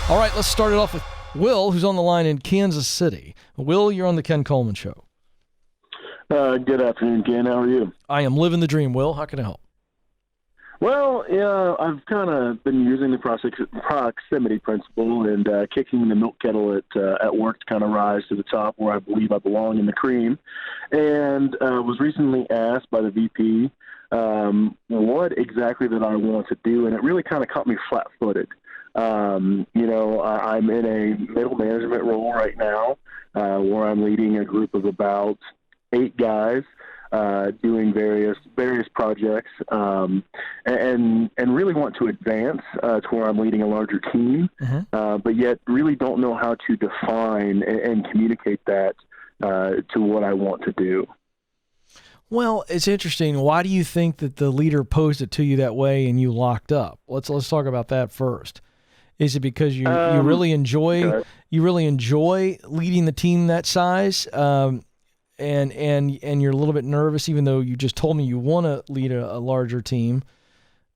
All right, let's start it off with Will, who's on the line in Kansas City. Will, you're on the Ken Coleman Show. Good afternoon, Ken. How are you? I am living the dream, Will. How can I help? Well, yeah, I've kind of been using the proximity principle and kicking the milk kettle at work to kind of rise to the top where I believe I belong in the cream. And was recently asked by the VP what exactly that I want to do, and it really kind of caught me flat-footed. I'm in a middle management role right now where I'm leading a group of about 8 guys. Doing various projects, and really want to advance to where I'm leading a larger team, but yet really don't know how to define and communicate that to what I want to do. Well, it's interesting. Why do you think that the leader posed it to you that way and you locked up? Let's talk about that first. Is it because you really enjoy leading the team that size? And you're a little bit nervous, even though you just told me you want to lead a larger team.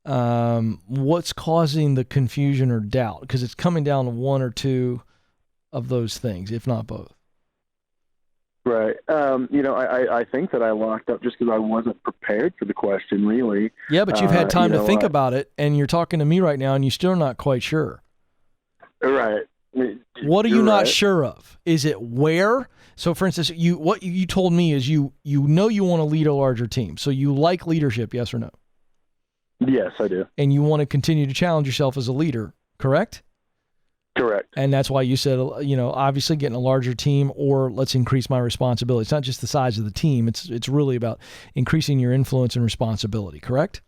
What's causing the confusion or doubt? Because it's coming down to one or two of those things, if not both. Right. I think that I locked up just because I wasn't prepared for the question, really. Yeah, but you've had time to think about it, and you're talking to me right now, and you're still not quite sure. Right. What are you not sure of? Is it where? So, for instance, what you told me is you know you want to lead a larger team. So you like leadership, yes or no? Yes, I do. And you want to continue to challenge yourself as a leader, correct? Correct. And that's why you said, obviously getting a larger team or let's increase my responsibility. It's not just the size of the team. It's really about increasing your influence and responsibility, correct?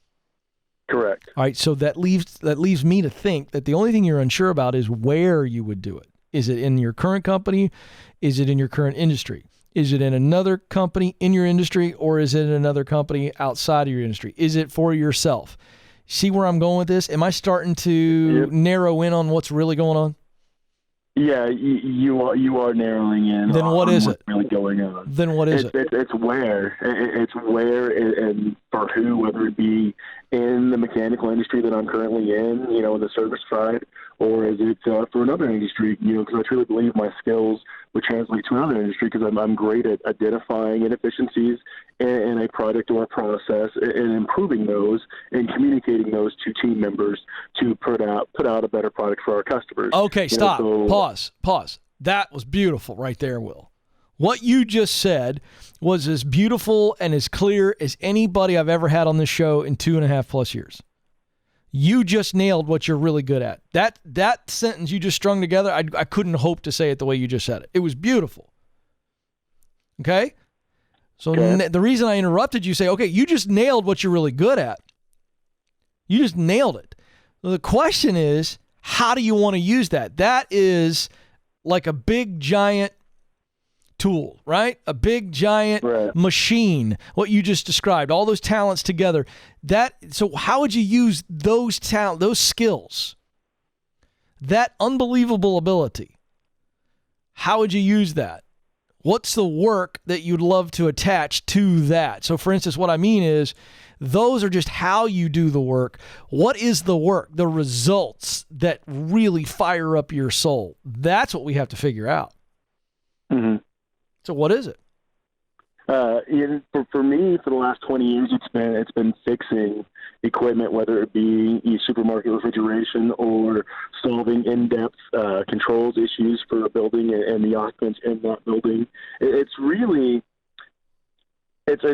Correct. All right, so that leaves me to think that the only thing you're unsure about is where you would do it. Is it in your current company? Is it in your current industry? Is it in another company in your industry, or is it in another company outside of your industry? Is it for yourself? See where I'm going with this? Am I starting to narrow in on what's really going on? Yeah, you are narrowing in. Then what is it? Really going on? Then what is it? It's where. It's where and for who, whether it be in the mechanical industry that I'm currently in, in the service side, or is it for another industry, because I truly believe my skills would translate to another industry because I'm great at identifying inefficiencies in a product or a process and improving those and communicating those to team members to put out a better product for our customers. Okay, stop. Pause. That was beautiful right there, Will. What you just said was as beautiful and as clear as anybody I've ever had on this show in 2.5+ years. You just nailed what you're really good at. That sentence you just strung together, I couldn't hope to say it the way you just said it. It was beautiful. Okay? So the reason I interrupted you, say, okay, you just nailed what you're really good at. You just nailed it. The question is, how do you want to use that? That is like a big, giant tool, right? A big, giant machine, what you just described, all those talents together. So how would you use those skills, that unbelievable ability? How would you use that? What's the work that you'd love to attach to that? So, for instance, what I mean is those are just how you do the work. What is the work, the results that really fire up your soul? That's what we have to figure out. Mm-hmm. So what is it? For me, for the last 20 years, it's been fixing equipment, whether it be supermarket refrigeration or solving in-depth controls issues for a building and the occupants in that building. It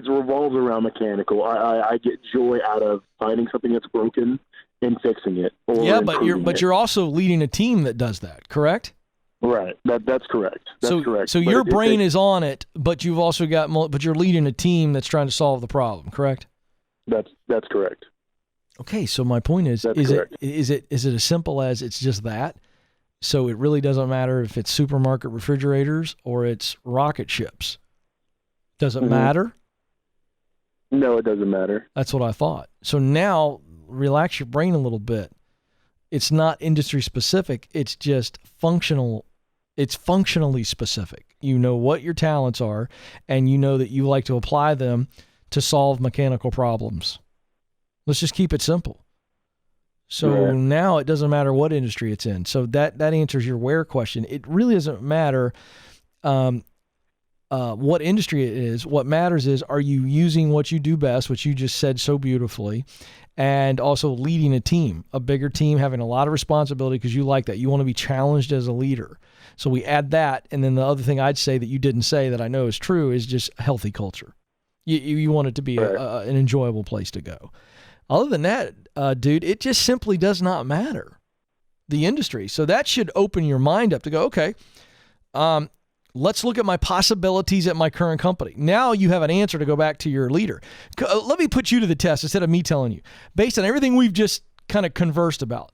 revolves around mechanical. I get joy out of finding something that's broken and fixing it. But you're also leading a team that does that, correct? Right. That's correct. That's correct. So your brain is on it, but you've also but you're leading a team that's trying to solve the problem, correct? That's correct. Okay, so my point is it as simple as it's just that? So it really doesn't matter if it's supermarket refrigerators or it's rocket ships. Does it matter? No, it doesn't matter. That's what I thought. So now relax your brain a little bit. It's not industry specific. It's just functional. It's functionally specific. You know what your talents are, and you know that you like to apply them to solve mechanical problems. Let's just keep it simple. So now it doesn't matter what industry it's in. So that answers your where question. It really doesn't matter what industry it is. What matters is, are you using what you do best, which you just said so beautifully, and also leading a team, a bigger team, having a lot of responsibility because you like that. You want to be challenged as a leader. So we add that. And then the other thing I'd say that you didn't say that I know is true is just healthy culture. You want it to be an enjoyable place to go. Other than that, dude, it just simply does not matter, the industry. So that should open your mind up to go, okay, let's look at my possibilities at my current company. Now you have an answer to go back to your leader. Let me put you to the test instead of me telling you. Based on everything we've just kind of conversed about,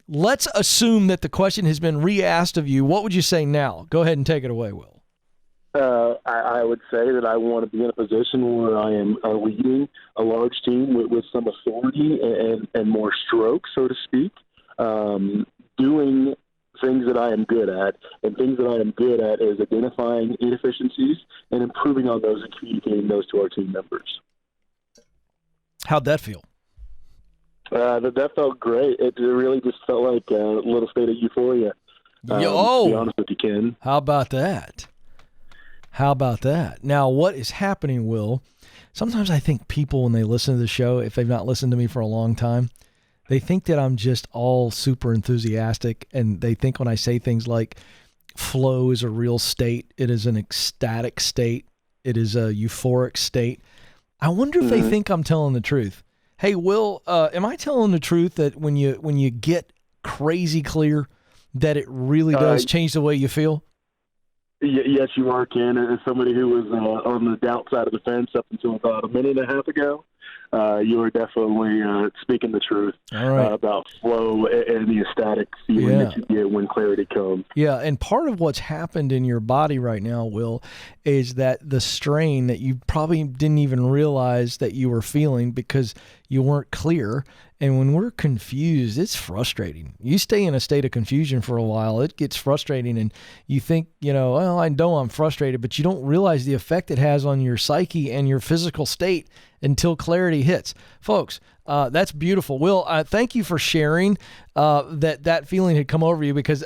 let's assume that the question has been re-asked of you. What would you say now? Go ahead and take it away, Will. I would say that I want to be in a position where I am leading a large team with some authority and more stroke, so to speak, doing things that I am good at. And things that I am good at is identifying inefficiencies and improving on those and communicating those to our team members. How'd that feel? That felt great. It really just felt like a little state of euphoria. To be honest with you, Ken. How about that? How about that? Now, what is happening, Will, sometimes I think people, when they listen to the show, if they've not listened to me for a long time, they think that I'm just all super enthusiastic, and they think when I say things like flow is a real state, it is an ecstatic state, it is a euphoric state. I wonder if they think I'm telling the truth. Hey, Will, am I telling the truth that when you get crazy clear, that it really does change the way you feel? Yes, you are, Ken. As somebody who was on the doubt side of the fence up until about a minute and a half ago, you are definitely speaking the truth about flow and the ecstatic feeling that you get when clarity comes. Yeah, and part of what's happened in your body right now, Will, is that the strain that you probably didn't even realize that you were feeling because you weren't clear. And when we're confused, it's frustrating. You stay in a state of confusion for a while, it gets frustrating, and you think, well, I know I'm frustrated, but you don't realize the effect it has on your psyche and your physical state until clarity hits. Folks, that's beautiful. Will, thank you for sharing that feeling had come over you, because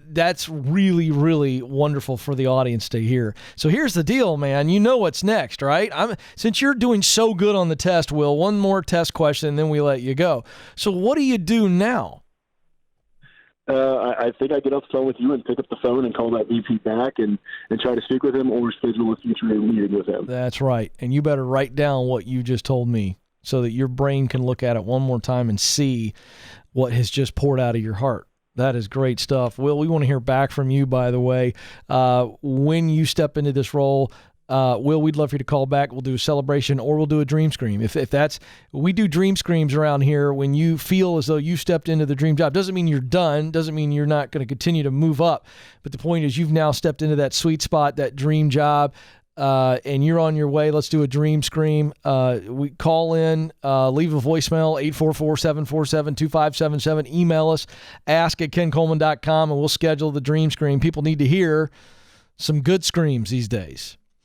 that's really, really wonderful for the audience to hear. So here's the deal, man. You know what's next, right? Since you're doing so good on the test, Will, one more test question, and then we let you go. So what do you do now? I think I get off the phone with you and pick up the phone and call that VP back and try to speak with him or schedule a future meeting with him. That's right. And you better write down what you just told me so that your brain can look at it one more time and see what has just poured out of your heart. That is great stuff. Will, we want to hear back from you, by the way. When you step into this role, Will, we'd love for you to call back. We'll do a celebration or we'll do a dream scream. If that's, we do dream screams around here when you feel as though you stepped into the dream job. Doesn't mean you're done. Doesn't mean you're not going to continue to move up. But the point is you've now stepped into that sweet spot, that dream job, and you're on your way. Let's do a dream scream. We call in, leave a voicemail, 844-747-2577. Email us, ask@kencoleman.com, and we'll schedule the dream scream. People need to hear some good screams these days.